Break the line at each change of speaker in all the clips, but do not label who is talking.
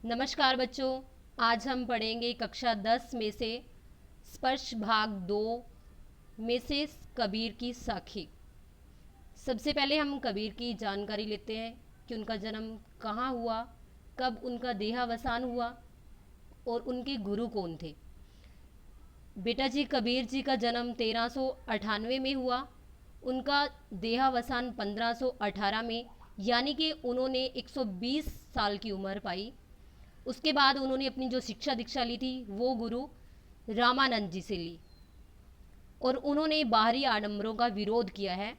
नमस्कार बच्चों। आज हम पढ़ेंगे कक्षा 10 में से स्पर्श भाग 2 में से कबीर की साखी। सबसे पहले हम कबीर की जानकारी लेते हैं कि उनका जन्म कहाँ हुआ, कब उनका देहावसान हुआ और उनके गुरु कौन थे। बेटा जी, कबीर जी का जन्म 1398 में हुआ। उनका देहावसान 1518 में, यानी कि उन्होंने 120 साल की उम्र पाई। उसके बाद उन्होंने अपनी जो शिक्षा दीक्षा ली थी वो गुरु रामानंद जी से ली और उन्होंने बाहरी आडंबरों का विरोध किया है।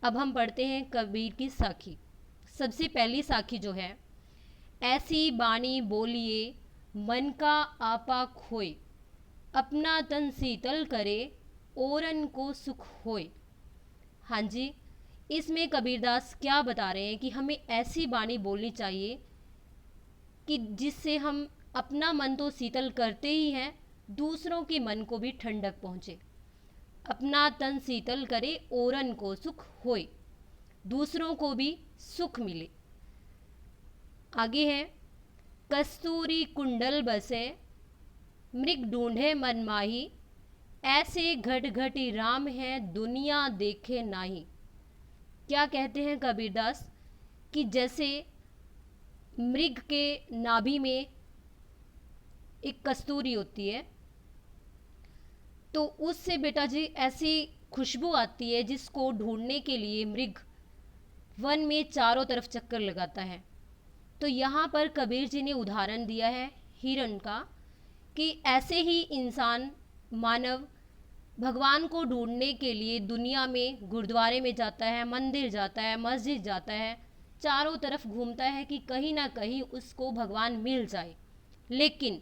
अब हम पढ़ते हैं कबीर की साखी। सबसे पहली साखी जो है, ऐसी बाणी बोलिए मन का आपा खोए, अपना तन शीतल करे औरन को सुख होए। हाँ जी, इसमें कबीरदास क्या बता रहे हैं कि हमें ऐसी बाणी बोलनी चाहिए कि जिससे हम अपना मन तो शीतल करते ही हैं, दूसरों के मन को भी ठंडक पहुँचे। अपना तन शीतल करे औरन को सुख होए, दूसरों को भी सुख मिले। आगे है, कस्तूरी कुंडल बसे मृग ढूंढे मन माही, ऐसे घट घटी राम है दुनिया देखे नाही। क्या कहते हैं कबीरदास कि जैसे मृग के नाभि में एक कस्तूरी होती है, तो उससे बेटा जी ऐसी खुशबू आती है जिसको ढूंढने के लिए मृग वन में चारों तरफ चक्कर लगाता है। तो यहाँ पर कबीर जी ने उदाहरण दिया है हिरण का कि ऐसे ही इंसान मानव भगवान को ढूंढने के लिए दुनिया में गुरुद्वारे में जाता है, मंदिर जाता है, मस्जिद जाता है, चारों तरफ घूमता है कि कहीं ना कहीं उसको भगवान मिल जाए। लेकिन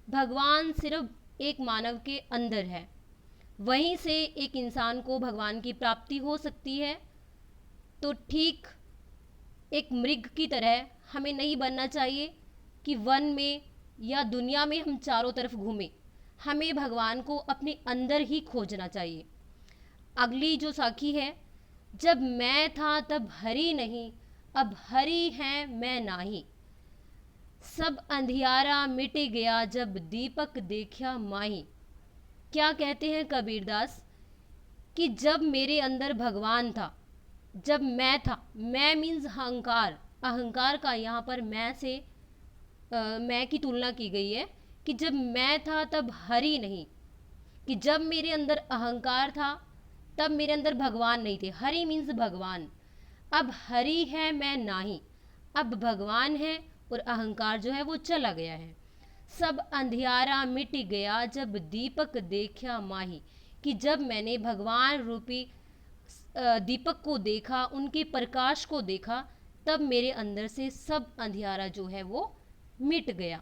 भगवान सिर्फ एक मानव के अंदर है, वहीं से एक इंसान को भगवान की प्राप्ति हो सकती है। तो ठीक एक मृग की तरह हमें नहीं बनना चाहिए कि वन में या दुनिया में हम चारों तरफ घूमें। हमें भगवान को अपने अंदर ही खोजना चाहिए। अगली जो साखी है, जब मैं था तब हरि नहीं, अब हरि है मैं नाही, सब अंधियारा मिट गया जब दीपक देखा माही। क्या कहते हैं कबीरदास कि जब मेरे अंदर भगवान था, जब मैं था, मैं मीन्स अहंकार, अहंकार का यहाँ पर मैं से मैं की तुलना की गई है कि जब मैं था तब हरि नहीं, कि जब मेरे अंदर अहंकार था तब मेरे अंदर भगवान नहीं थे। हरि मीन्स भगवान। अब हरि है मैं नाही, अब भगवान है और अहंकार जो है वो चला गया है। सब अंधियारा मिट गया जब दीपक देखा माही, कि जब मैंने भगवान रूपी दीपक को देखा, उनके प्रकाश को देखा, तब मेरे अंदर से सब अंधियारा जो है वो मिट गया।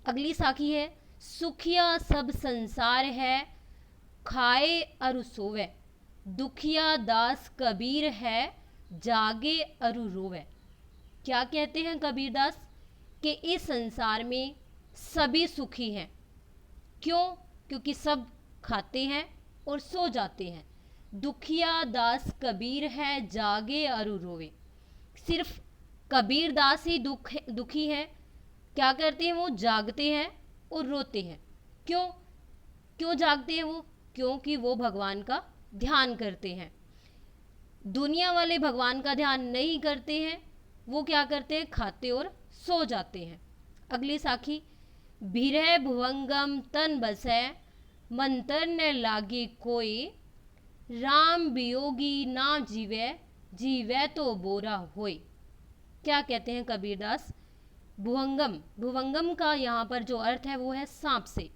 अगली साखी है, सुखिया सब संसार है खाए अरु सोवे, दुखिया दास कबीर है जागे अरु रोवे। क्या कहते हैं कबीरदास कि इस संसार में सभी सुखी हैं। क्यों? क्योंकि सब खाते हैं और सो जाते हैं। दुखिया दास कबीर है जागे अरु रोवे, सिर्फ कबीर दास ही दुखी है। क्या करते हैं वो? जागते हैं और रोते हैं। क्यों? क्यों जागते हैं वो? क्योंकि वो भगवान का ध्यान करते हैं। दुनिया वाले भगवान का ध्यान नहीं करते हैं, वो क्या करते हैं? खाते और सो जाते हैं। अगली साखी, भीरह भुवंगम तन बसै मंतर न लागे कोई, राम वियोगी ना जीवे जीवे तो बोरा होए। क्या कहते हैं कबीरदास? भुवंगम, भुवंगम का यहाँ पर जो अर्थ है वो है सांप से,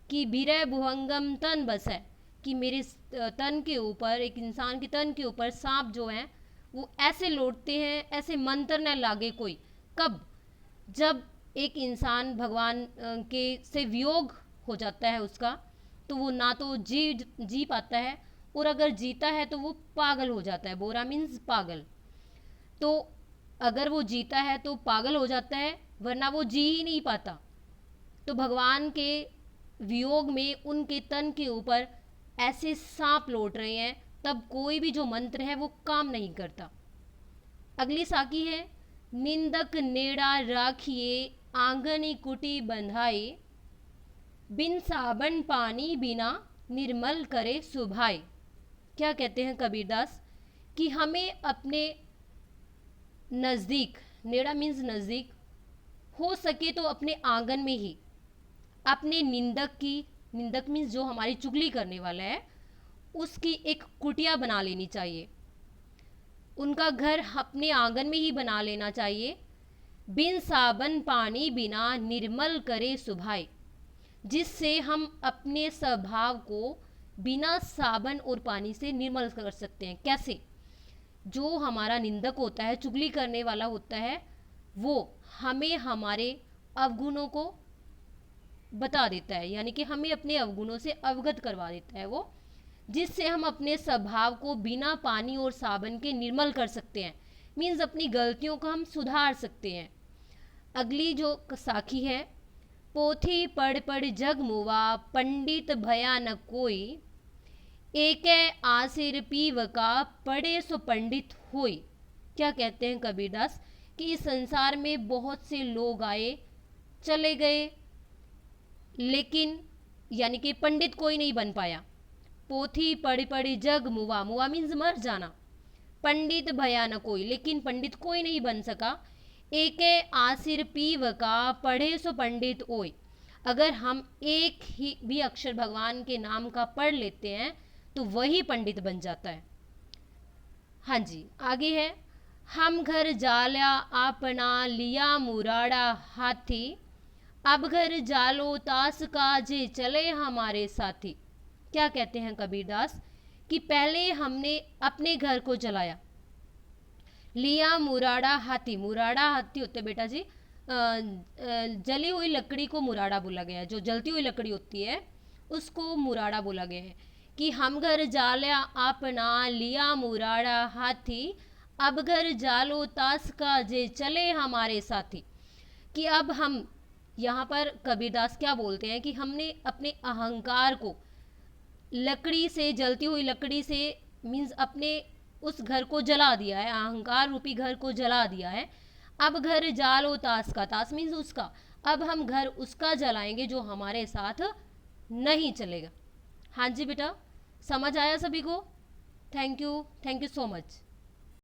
कि भीरह भुवंगम तन बसै, कि मेरे तन के ऊपर, एक इंसान के तन के ऊपर सांप जो हैं वो ऐसे लौटते हैं, ऐसे मंत्र न लागे कोई। कब? जब एक इंसान भगवान के से वियोग हो जाता है उसका, तो वो ना तो जी पाता है, और अगर जीता है तो वो पागल हो जाता है। बोरा मीन्स पागल। तो अगर वो जीता है तो पागल हो जाता है, वरना वो जी ही नहीं पाता। तो भगवान के वियोग में उनके तन के ऊपर ऐसे सांप लौट रहे हैं, तब कोई भी जो मंत्र है वो काम नहीं करता। अगली साखी है, निंदक नेड़ा राखिए आंगन कुटी बंधाए, बिन साबन पानी बिना निर्मल करे सुभाए। क्या कहते हैं कबीरदास कि हमें अपने नज़दीक, नेड़ा मीन्स नज़दीक, हो सके तो अपने आंगन में ही अपने निंदक मीन्स जो हमारी चुगली करने वाला है, उसकी एक कुटिया बना लेनी चाहिए। उनका घर अपने आंगन में ही बना लेना चाहिए। बिन साबन पानी बिना निर्मल करे सुभाए, जिससे हम अपने स्वभाव को बिना साबन और पानी से निर्मल कर सकते हैं। कैसे? जो हमारा निंदक होता है, चुगली करने वाला होता है, वो हमें हमारे अवगुणों को बता देता है, यानी कि हमें अपने अवगुणों से अवगत करवा देता है वो, जिससे हम अपने स्वभाव को बिना पानी और साबन के निर्मल कर सकते हैं। मीन्स अपनी गलतियों को हम सुधार सकते हैं। अगली जो साखी है, पोथी पढ़ पढ़ जग मुआ, पंडित भया न कोई, एक आसिर पीव का पढ़े सो पंडित होई। क्या कहते हैं कबीरदास कि इस संसार में बहुत से लोग आए चले गए, लेकिन यानी कि पंडित कोई नहीं बन पाया। पोथी पढ़ पढ़ जग मुआ, मुआ मीन्स मर जाना। पंडित भया न कोई, लेकिन पंडित कोई नहीं बन सका। एक आसिर पीव का पढ़े सो पंडित ओय। अगर हम एक ही भी अक्षर भगवान के नाम का पढ़ लेते हैं तो वही पंडित बन जाता है। हाँ जी, आगे है, हम घर जाल्या आपना लिया मुराड़ा हाथी, अब घर जालो तास का जे चले हमारे साथी। क्या कहते हैं कबीरदास कि पहले हमने अपने घर को जलाया, लिया मुराड़ा हाथी। मुराड़ा हाथी होते बेटा जी, जली हुई लकड़ी को मुराड़ा बोला गया है। जो जलती हुई लकड़ी होती है उसको मुराड़ा बोला गया है। कि हम घर जाल्या आपना लिया मुराड़ा हाथी, अब घर जालो तास का जे चले हमारे साथी। कि अब हम, यहाँ पर कबीरदास क्या बोलते हैं कि हमने अपने अहंकार को लकड़ी से, जलती हुई लकड़ी से मीन्स अपने उस घर को जला दिया है, अहंकार रूपी घर को जला दिया है। अब घर जालो तास का, तास मीन्स उसका, अब हम घर उसका जलाएंगे जो हमारे साथ नहीं चलेगा। हाँ जी बेटा, समझ आया सभी को? Thank you so much.